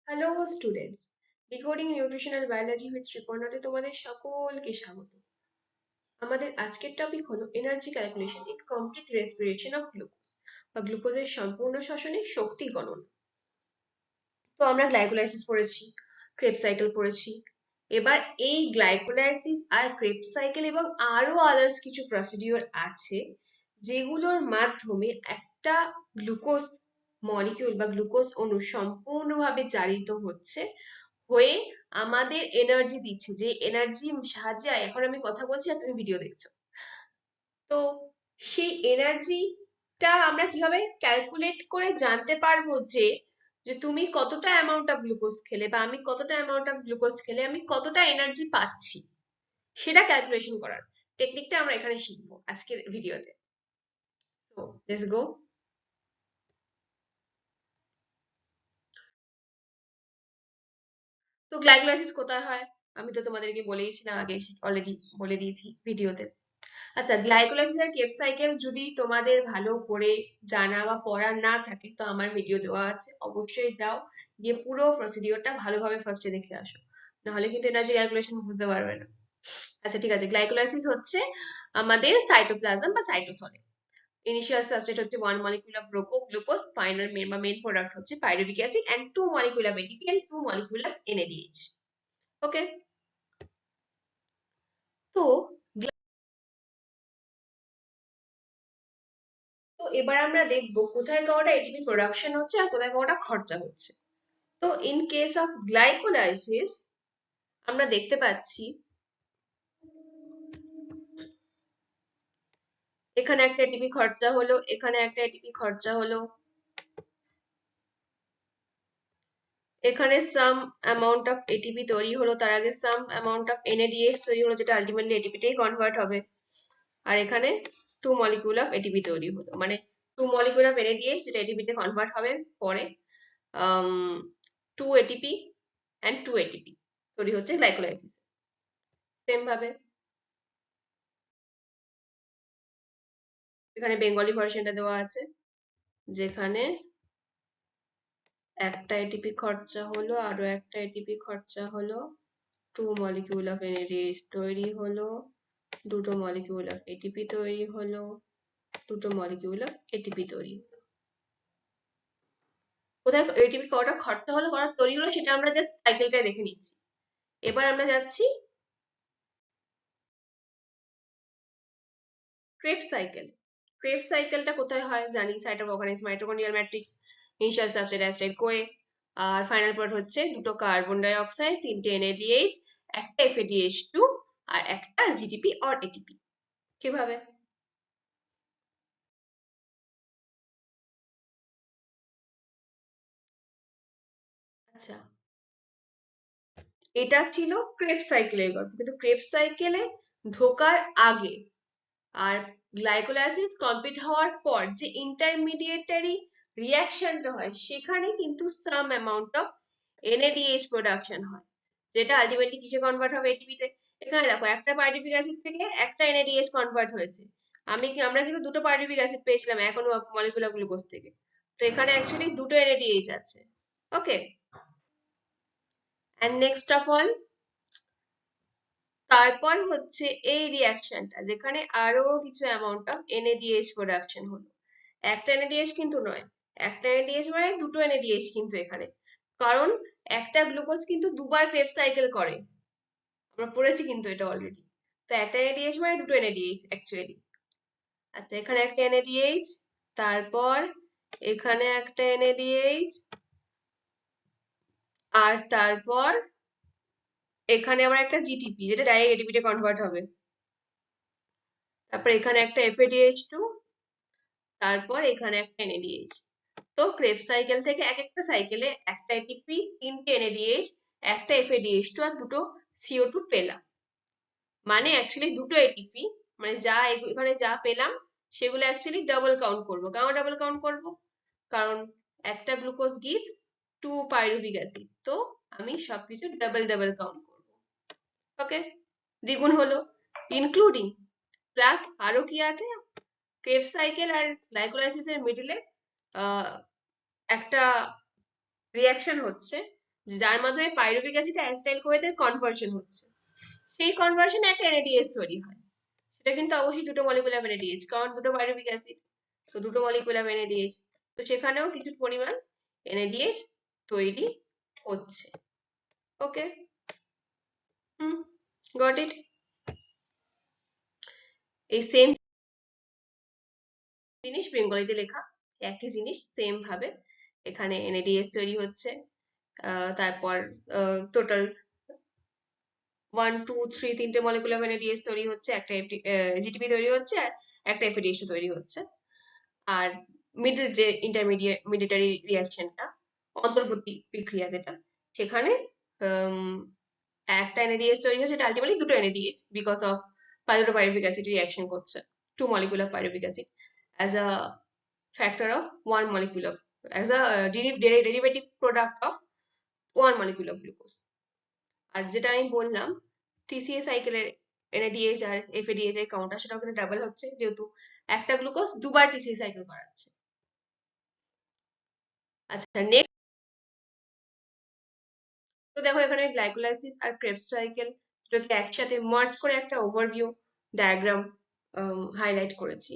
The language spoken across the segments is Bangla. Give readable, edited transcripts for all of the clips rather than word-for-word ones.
Hello students, decoding nutritional biology with শ্রীপর্ণাতে তোমাদের সকলকে স্বাগত। আমাদের আজকের টপিক হলো energy calculation in complete respiration of glucose বা গ্লুকোজের সম্পূর্ণ শ্বসনে শক্তি গণনা। তো আমরা গ্লাইকোলাইসিস পড়েছি, ক্রেবস সাইকেল পড়েছি। এবার এই গ্লাইকোলাইসিস আর ক্রেবস সাইকেল এবং আরো আদার্স কিছু প্রসিডিওর আছে যেগুলোর মাধ্যমে একটা গ্লুকোজ মলিকিউল বা গ্লুকোজ অণু সম্পূর্ণভাবে জারিত হচ্ছে হয়ে আমাদের এনার্জি দিচ্ছে, যে এনার্জি সাহায্যে এখন আমি কথা বলছি আর তুমি ভিডিও দেখছো। তো সেই এনার্জিটা আমরা কিভাবে ক্যালকুলেট করে জানতে পারবো যে যে তুমি কতটা অ্যামাউন্ট অফ গ্লুকোজ খেলে বা আমি কতটা অ্যামাউন্ট অফ গ্লুকোজ খেলে আমি কতটা এনার্জি পাচ্ছি, সেটা ক্যালকুলেশন করার টেকনিকটা আমরা এখানে শিখবো আজকের ভিডিওতে। তো লেটস গো। তো গ্লাইকোলাইসিস কোথায় হয় আমি তো তোমাদেরকে বলেইছিলাম, আগে অলরেডি বলে দিয়েছি ভিডিওতে। আচ্ছা, গ্লাইকোলাইসিস আর ক্রেবস সাইকেল যদি তোমাদের ভালো করে জানা বা পড়া না থাকে তো আমার ভিডিও দেওয়া আছে, অবশ্যই দাও, গিয়ে পুরো প্রসিডিওরটা ভালোভাবে ফার্স্টে দেখে আসো, নাহলে কিন্তু এনার্জি ক্যালকুলেশন বুঝতে পারবে না। আচ্ছা ঠিক আছে, গ্লাইকোলাইসিস হচ্ছে আমাদের সাইটোপ্লাজম বা সাইটোসলে। ইনিশিয়াল সাবস্ট্রেট হচ্ছে 1 molecule of glucose, final main product হচ্ছে pyruvic acid and 2 molecule of ATP and 2 molecule of NADH। Okay, তো তো এবার আমরা দেখবো কোথায় কতটা এটিপি প্রোডাকশন হচ্ছে আর কোথায় কতটা খরচা হচ্ছে। তো ইন কেস অফ গ্লাইকোলাইসিস আমরা দেখতে পাচ্ছি এখানে একটা এটিপি খরচা হলো, এখানে একটা এটিপি খরচা হলো, এখানে সাম অ্যামাউন্ট অফ এটিপি তৈরি হলো, তার আগে সাম অ্যামাউন্ট অফ এনএডিএইচ তৈরি হলো যেটা আলটিমেটলি এটিপিতেই কনভার্ট হবে, আর এখানে 2 মলিকিউল অফ এটিপি তৈরি হলো, মানে 2 মলিকিউল অফ এনএডিএইচ যেটা এটিপিতে কনভার্ট হবে পরে 2 এটিপি এন্ড 2 এটিপি তৈরি হচ্ছে গ্লাইকোলাইসিস। সেম ভাবে এখানে বেঙ্গলি ভার্সনটা দেওয়া আছে, যেখানে একটা এটিপি খরচা হলো, আরো একটা এটিপি খরচা হলো, 2 মলিকিউল অফ NADH তৈরি হলো, দুটো মলিকিউল অফ ATP তৈরি হলো, দুটো মলিকিউল অফ ATP তৈরি হলো। কোথায় এটিপি কটা খরচা হলো, কটা তৈরি হলো, সেটা আমরা জাস্ট সাইকেলটা দেখে নিচ্ছি। এবার আমরা যাচ্ছি ক্রেবস সাইকেল। ক্রেবস সাইকেলটা কোথায় হয় জানি, সাইটোঅর্গানিজম, mitochondrial matrix, initial substrate acid CoA, আর ফাইনাল প্রোডাক্ট হচ্ছে দুটো কার্বন ডাই অক্সাইড, তিনটে NADH, একটা FADH2 আর একটা GDP অর ATP। কিভাবে? আচ্ছা, এটা ছিল ক্রেবস সাইকেলের গল্প, কিন্তু ক্রেবস সাইকেলে ঢোকার আগে আর গ্লাইকোলাইসিস কমপ্লিট হওয়ার পর যে ইন্টারমিডিয়েটারি রিয়াকশনটা হয় সেখানে কিন্তু some amount of NADH production হয়, যেটা আলটিমেটলি কিসে কনভার্ট হবে, ATP তে। এখানে দেখো একটা পাইরুভিক অ্যাসিড থেকে একটা NADH কনভার্ট হয়েছে, আমরা কিন্তু দুটো পাইরুভিক অ্যাসিড পেয়েছিলাম এখনো মলিকুলার গ্লুকোজ থেকে, তো এখানে অ্যাকচুয়ালি দুটো NADH আছে। ওকে, এন্ড নেক্সট অফ অল তারপর হচ্ছে এই রিয়াকশনটা যেখানে আরো কিছু অ্যামাউন্ট অফ NADH প্রোডাকশন হলো। একটা NADH কিন্তু নয়, একটা NADH মানে দুটো NADH কিন্তু এখানে, কারণ একটা গ্লুকোজ কিন্তু দুবার ক্রেবস সাইকেল করে, আমরা পড়েছি কিন্তু এটা অলরেডি। তো একটা NADH মানে দুটো NADH অ্যাকচুয়ালি। আচ্ছা, এখানে একটা NADH, তারপর এখানে একটা NADH, আর তারপর এখানে আবার একটা GTP যেটা ডাইরেক্ট ATP তে কনভার্ট হবে, তারপর এখানে একটা FADH2, তারপর এখানে একটা NADH। তো ক্রেবস সাইকেল থেকে এক একটা সাইকেলে একটা এটিপি, তিনটে NADH, একটা FADH2 আর দুটো CO2 পেলাম, মানে অ্যাকচুয়ালি দুটো এটিপি, মানে যা এখানে যা পেলাম সেগুলো অ্যাকচুয়ালি ডাবল কাউন্ট করবো। কেন ডাবল কাউন্ট করবো? কারণ একটা গ্লুকোজ গিভস 2 পাইরুভিক অ্যাসিড, তো আমি সবকিছু ডাবল ডাবল কাউন্ট করবো। ওকে, দ্বিগুণ হলো, ইনক্লুডিং প্লাস আরো কি আছে, ক্রেবস সাইকেল আর গ্লাইকোলাইসিসের মিডলে একটা রিয়াকশন হচ্ছে যার মাধ্যমে পাইরুভিক অ্যাসিড অ্যাসিটাইল কোয়েতে কনভার্সন হচ্ছে। সেই কনভার্সনে একটা NADH তৈরি হয়। সেটা কিন্তু অবশ্যই দুটো মলিকুলার NADH, কারণ দুটো পাইরুভিক অ্যাসিড, তো দুটো মলিকুলার NADH, তো সেখানেও কিছু পরিমাণ NADH তৈরি হচ্ছে। ওকে, গট ইট। এই সেম জিনিস বেঙ্গলিতে লেখা, একই জিনিস সেম ভাবে এখানে NADH তৈরি হচ্ছে। তারপর টোটাল 1 2 3 তিনটে মলিকুলার NADH তৈরি হচ্ছে, একটা GTP তৈরি হচ্ছে, আর একটা FADH তৈরি হচ্ছে। আর মিডল যে ইন্টারমিডিয়েটারি রিয়াকশনটা, অন্তর্বর্তী বিক্রিয়া যেটা, সেখানে একটা NADH তৈরি হচ্ছে, এটা আলটিমেটলি দুটো NADH because of pyruvic acid reaction করছে, 2 molecular pyruvic acid as a factor of 1 molecule of, as a derivative product of 1 molecule of glucose. আর যেটা আমি বললাম TCA সাইকেলের NADH আর FADH এর কাউন্টার, সেটা ওখানে ডাবল হচ্ছে, যেহেতু একটা গ্লুকোজ দুবার TCA সাইকেল করাচ্ছে। আচ্ছা, নেক্সট তো দেখো এখানে গ্লাইকোলাইসিস আর ক্রেবস সাইকেল দুটোকে একসাথে মার্জ করে একটা ওভারভিউ ডায়াগ্রাম হাইলাইট করেছি,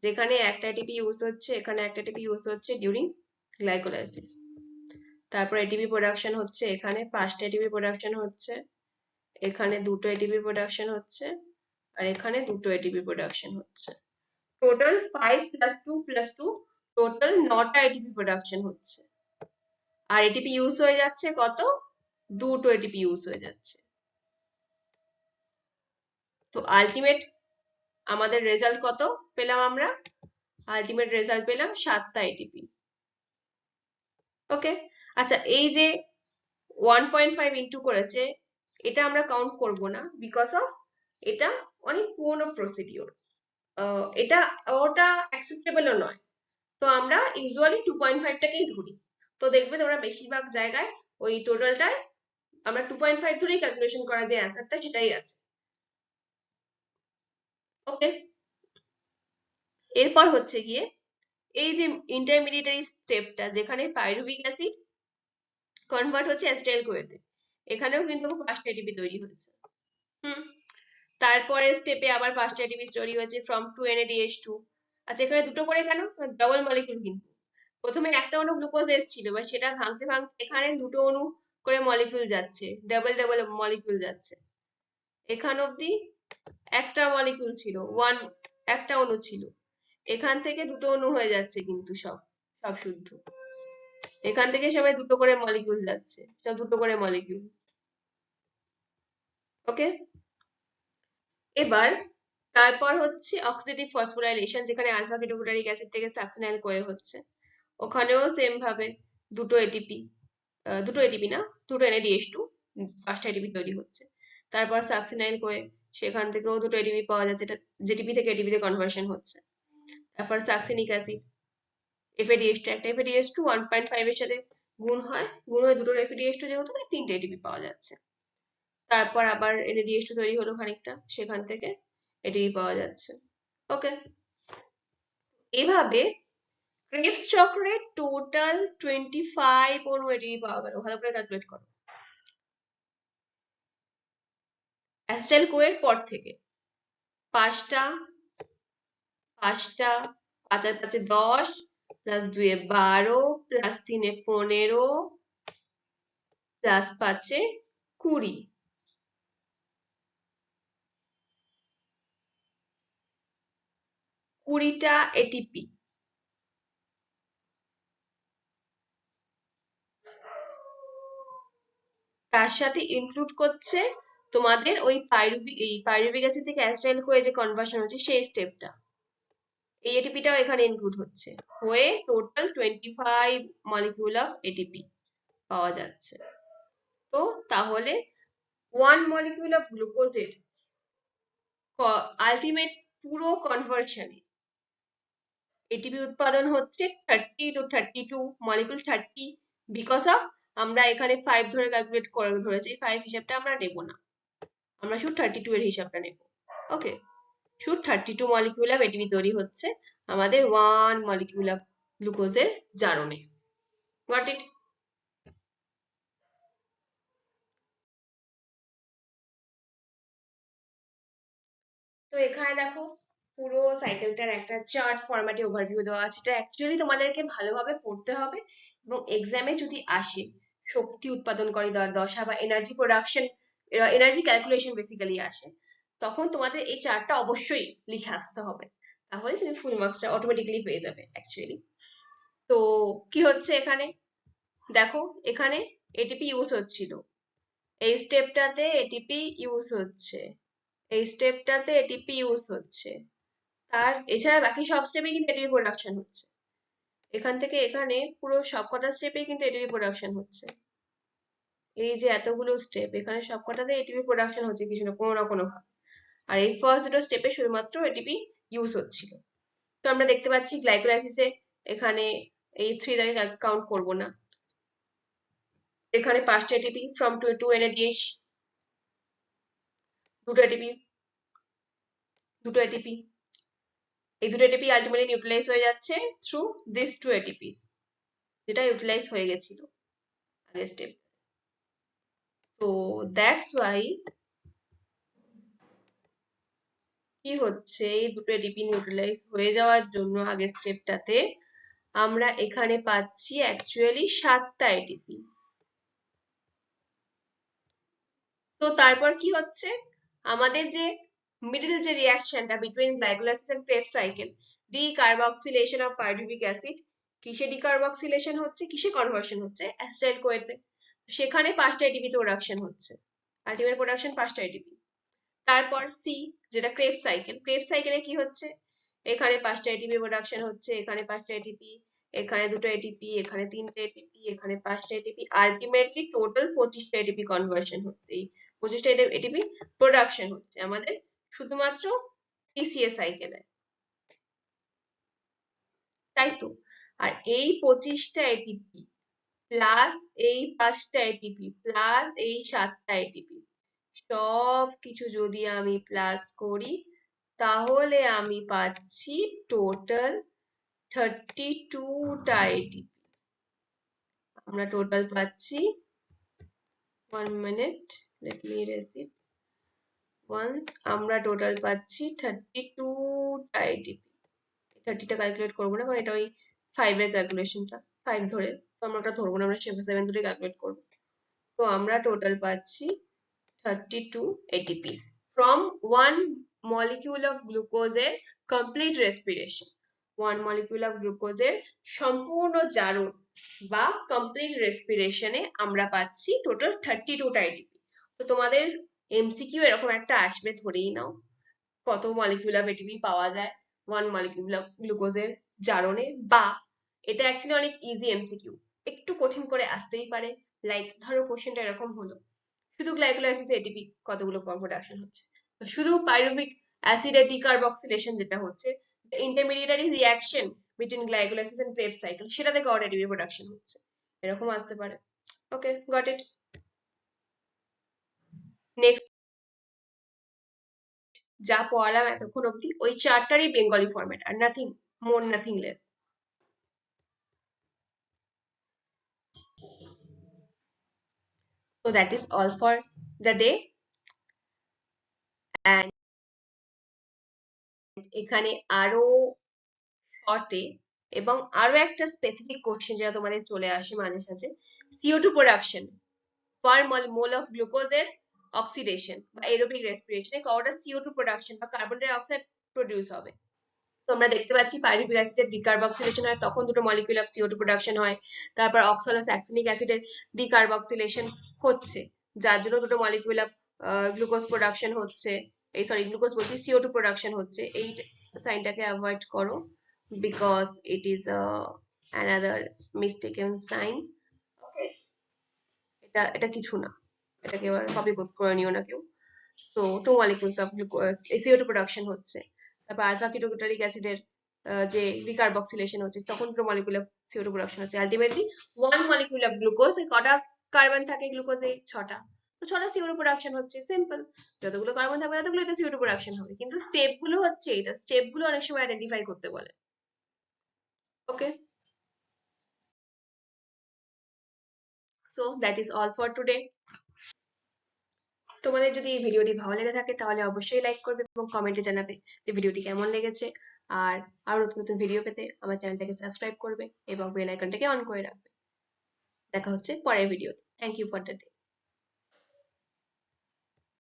যেখানে একটা ATP ইউজ হচ্ছে, এখানে একটা ATP ইউজ হচ্ছে ডিউরিং গ্লাইকোলাইসিস। তারপর ATP প্রোডাকশন হচ্ছে, এখানে 5টা ATP প্রোডাকশন হচ্ছে, এখানে দুটো ATP প্রোডাকশন হচ্ছে, আর এখানে দুটো ATP প্রোডাকশন হচ্ছে। টোটাল 5 + 2 + 2 টোটাল 9টা ATP প্রোডাকশন হচ্ছে। আর ATP ইউজ হয়ে যাচ্ছে কত? দুটো ATP ইউজ হয়ে যাচ্ছে। তো আলটিমেট আমাদের রেজাল্ট কত পেলাম আমরা? আলটিমেট রেজাল্ট পেলাম 7টা ATP। ওকে, আচ্ছা, এই যে 1.5 ইন্টু করেছে, এটা আমরা কাউন্ট করব না, বিকজ অফ এটা অনেক পুরনো প্রসিডিওর, এটা ওটা অ্যাকসেপ্টেবলও নয়। তো আমরা ইউজুয়ালি 2.5টাকেই ধরি। তো দেখবে তোমরা বেশিরভাগ জায়গায় ওই টোটালটায় আমরা 2.5 ধরেই ক্যালকুলেশন করা যে অ্যান্সারটা সেটাই আছে। ওকে, এরপর হচ্ছে গিয়ে এই যে ইন্টারমিডিয়েটারি স্টেপটা, যেখানে পাইরুভিক অ্যাসিড কনভার্ট হচ্ছে অ্যাসিটাইল কোয়েতে, এখানেও কিন্তু 5টা ATP তৈরি হয়েছে। তারপরে স্টেপে আবার 5টা ATP তৈরি হয়েছে ফ্রম 2 NADH2। আচ্ছা, এখানে দুটো করে কেন? ডবল মলিকিউল কিন্তু। প্রথমে একটা অণু গ্লুকোজ এসেছিল, এবার সেটা ভাঙতে ভাঙতে এখানে দুটো অণু করে মলিকিউল যাচ্ছে, ডাবল ডাবল মলিকিউল যাচ্ছে। এখান অবধি একটা মলিকিউল ছিল, একটা অণু ছিল, এখান থেকে দুটো অণু হয়ে যাচ্ছে কিন্তু সব শুদ্ধ। এখান থেকে সবাই দুটো করে মলিকিউল যাচ্ছে, সব দুটো করে মলিকিউল। ওকে, এবার তারপর হচ্ছে অক্সিডেটিভ ফসফোরাইলেশন, যেখানে আলফা কেটোগ্লুটারিক অ্যাসিড থেকে সাকসিনাইল কোয়ে হচ্ছে, ওখানেও সেম ভাবে দুটো এটিপি না, দুটো NADH2, 5টা ATP তৈরি হচ্ছে। তারপর সাকসিনাইল কোয়ে, সেখান থেকেও দুটো ATP পাওয়া যাচ্ছে, এটা JTP থেকে ATP তে কনভার্সন হচ্ছে। তারপর সাকসিনিক অ্যাসিড, FADH2, একটা FADH2 1.5 এর সাথে গুণ হয়, গুণ হয়ে দুটো FADH2 যেহেতু, তাই 3টে ATP পাওয়া যাচ্ছে। তারপর আবার NADH2 তৈরি হলো খানিকটা, সেখান থেকে ATP পাওয়া যাচ্ছে। ওকে, এভাবে ক্রেবস চক্রে টোটাল 25 অণু ATP পাওয়া গেল। ভালো করে ক্যালকুলেট করো। অ্যাসিটাইল কোয়ের পর থেকে 5টা, 5টা, 5 আর 5 10, প্লাস 2 12, প্লাস 3 15, প্লাস 5 20, 20টা ATP। তার সাথে ইনক্লুড করছে তোমাদের ওই পাইরুভিক অ্যাসিড থেকে অ্যাসিটাইল কোয়ে যে কনভার্সন হচ্ছে সেই স্টেপটা, এই ATPটাও এখানে ইনক্লুড হচ্ছে, হয়ে টোটাল 25 মলিকিউল অফ ATP পাওয়া যাচ্ছে। তো তাহলে 1 মলিকিউল অফ গ্লুকোজের আলটিমেট পুরো কনভার্সনে ATP উৎপাদন হচ্ছে 30 to 32 মলিকিউল, 30 বিকজ অফ আমরা এখানে 5 ধরে ক্যালকুলেট করে ধরেছি, 5 হিসাবটা আমরা নেব না, আমরা শুধু 32 এর হিসাবটা নেব। ওকে, শুধু 32 মলিকিউল অফ ATP তৈরি হচ্ছে আমাদের 1 মলিকিউল অফ গ্লুকোজের জারণে। Got it? তো এখানে দেখো পুরো সাইকেলটার একটা চার্ট ফরম্যাটে ওভারভিউ দেওয়া আছে। এটা অ্যাকচুয়ালি তোমাদেরকে ভালোভাবে পড়তে হবে, এবং এক্সামে যদি আসে শক্তি উৎপাদন করে দশা বা energy production, energy calculation basically আসে, তখন তোমাদের এই চার্টটা অবশ্যই লিখে আসতে হবে। তাহলে তুমি ফুল মার্কসটা অটোমেটিক্যালি পেয়ে যাবে অ্যাকচুয়ালি। তো কি হচ্ছে এখানে দেখো, এখানে এটিপি ইউজ হচ্ছিল, এই স্টেপটাতে এটিপি ইউজ হচ্ছে, এই স্টেপটাতে এটিপি ইউজ হচ্ছে, আর এছাড়া বাকি সব স্টেপে কিন্তু এটিপি প্রোডাকশন হচ্ছে। এখান থেকে এখানে পুরো সবকটা স্টেপে কিন্তু এটিপি প্রোডাকশন হচ্ছে। এই যে এতগুলো স্টেপ, এখানে সবকটাতে এটিপি প্রোডাকশন হচ্ছে কিছু না কোনো না কোনো ভাবে। আর এই ফার্স্ট দুটো স্টেপে শুধুমাত্র এটিপি ইউজ হচ্ছিল। তো আমরা দেখতে পাচ্ছি গ্লাইকোলাইসিসে এখানে এই 3 দ্বারা কাউন্ট করব না, এখানে 5টা এটিপি ফ্রম টু NADH, দুটো এটিপি, দুটো এটিপি, এই দুটো এটিপি আলটিমেটলি নিউট্রালাইজ হয়ে যাচ্ছে থ্রু দিস টু এটিপিস, যেটা ইউটিলাইজ হয়ে গেছিল আগের স্টেপ। তো দ্যাটস ওয়াই কি হচ্ছে, এই দুটো এটিপি নিউট্রালাইজ হয়ে যাওয়ার জন্য আগের স্টেপটাতে আমরা এখানে পাচ্ছি অ্যাকচুয়ালি 7টা এটিপি। তো তারপর কি হচ্ছে, আমাদের যে মিডল যে রিয়াকশনটা between glycolysis and Krebs cycle, decarboxylation of pyruvic acid, কিসে ডিকার্বক্সিলেশন হচ্ছে, কিসে কনভার্সন হচ্ছে, অ্যাসিটাইল কোয়েতে, সেখানে 5টা এটিপি প্রোডাকশন হচ্ছে, আলটিমেট প্রোডাকশন 5টা এটিপি। তারপর সি, যেটা ক্রেবস সাইকেল, ক্রেবস সাইকেলে কি হচ্ছে, এখানে 5টা এটিপি প্রোডাকশন হচ্ছে, এখানে 5টা এটিপি, এখানে দুটো এটিপি, এখানে 3টে এটিপি, এখানে 5টা এটিপি, আলটিমেটলি টোটাল 25টা এটিপি কনভার্সন হচ্ছে, এই 25টা এটিপি প্রোডাকশন হচ্ছে আমাদের শুধুমাত্র TCA সাইকেলে, তাই তো। আর এই 25টা এটিপি প্লাস এই 5টা এটিপি প্লাস এই 7টা এটিপি সব কিছু যদি আমি প্লাস করি, তাহলে আমি পাচ্ছি টোটাল 32টা এটিপি। আমরা টোটাল পাচ্ছি, 1 minute, let me erase it once, আমরা টোটাল পাচ্ছি 32টা এটিপি। 30টা ক্যালকুলেট করবো না, কারণ এটা ওই 5 এর ক্যালকুলেশনটা, 5 ধরে, তো আমরা ওটা ধরবো না, আমরা 7 ধরে ক্যালকুলেট করবো। তো আমরা টোটাল পাচ্ছি 32 ATPs from one molecule of glucose এর complete respiration, one molecule of glucose এর সম্পূর্ণ জারণ বা complete respiration এ আমরা পাচ্ছি টোটাল 32টা ATP। তো তোমাদের MCQ এরকম একটা আসবে ধরেই নাও, কত মলিকিউল অফ ATP পাওয়া যায় ওয়ান মলিকিউল অফ গ্লুকোজের জারণে, বা এটা অ্যাকচুয়ালি অনেক ইজি MCQ, একটু কঠিন করে আসতেই পারে। লাইক ধরো কোশ্চেনটা এরকম হলো, শুধু গ্লাইকোলাইসিসে এটিপি কতগুলো প্রোডাকশন হচ্ছে, শুধু পাইরুভিক অ্যাসিডের ডিকার্বক্সিলেশন যেটা হচ্ছে, intermediatory reaction between glycolysis and Krebs cycle, সেটাতে কত এটিপি প্রোডাকশন হচ্ছে, এরকম আসতে পারে। ওকে, গট ইট। নেক্সট যা পড়ালাম এতক্ষণ অব্দি ওই চারটারই বেঙ্গলি ফরম্যাট, আর nothing more nothing less. So that is all for the day, and এখানে আরো শর্টে এবং আরো একটা স্পেসিফিক কোশ্চেন যেটা তোমাদের চলে আসে মাঝে সাঝে, CO2 production per mole of গ্লুকোজের অক্সিডেশন বা এরোবিক রেসপিরেশনে কতটা CO2 প্রোডাকশন বা কার্বন ডাই অক্সাইড প্রডিউস হবে। তো আমরা দেখতে পাচ্ছি পাইরুভিক অ্যাসিডের ডিকার্বক্সিলেশন হয়, তখন দুটো মলিকিউল অফ CO2 প্রোডাকশন হয়। তারপর অক্সালোস্যাক্সিনিক অ্যাসিডের ডিকার্বক্সিলেশন হচ্ছে, যার জন্য দুটো মলিকিউল অফ গ্লুকোজ প্রোডাকশন হচ্ছে, এই সরি গ্লুকোজ বলছি, CO2 প্রোডাকশন হচ্ছে। এই সাইনটাকে অ্যাভয়েড করো because it is another mistaken sign. Okay, এটা এটা কিছু না, এটাকে এবার কপি করে নিও না কেউ। So two molecules of CO2 production হচ্ছে, তারপর আলফা কিটোকেটারিক অ্যাসিডের যে রিকার্বক্সিলেশন হচ্ছে, তখন দুটো মলিকিউল অফ CO2 প্রোডাকশন হচ্ছে। Ultimately one molecule of glucose, কটা কার্বন থাকে গ্লুকোজে? 6টা। তো 6টা CO2 প্রোডাকশন হচ্ছে, সিম্পল, যতগুলো কার্বন থাকবে ততগুলোতে CO2 প্রোডাকশন হবে, কিন্তু স্টেপ গুলো হচ্ছে এটা, স্টেপ গুলো অনেক সময় আইডেন্টিফাই করতে বলে। Okay, so that is all for today. তোমাদের যদি এই ভিডিওটি ভালো লেগে থাকে তাহলে অবশ্যই লাইক করবে এবং কমেন্টে জানাবে যে ভিডিওটি কেমন লেগেছে। আর আরো নতুন নতুন ভিডিও পেতে আমার চ্যানেলটাকে সাবস্ক্রাইব করবে এবং বেল আইকনটাকে অন করে রাখবে। দেখা হচ্ছে পরের ভিডিওতে। Thank you for the day.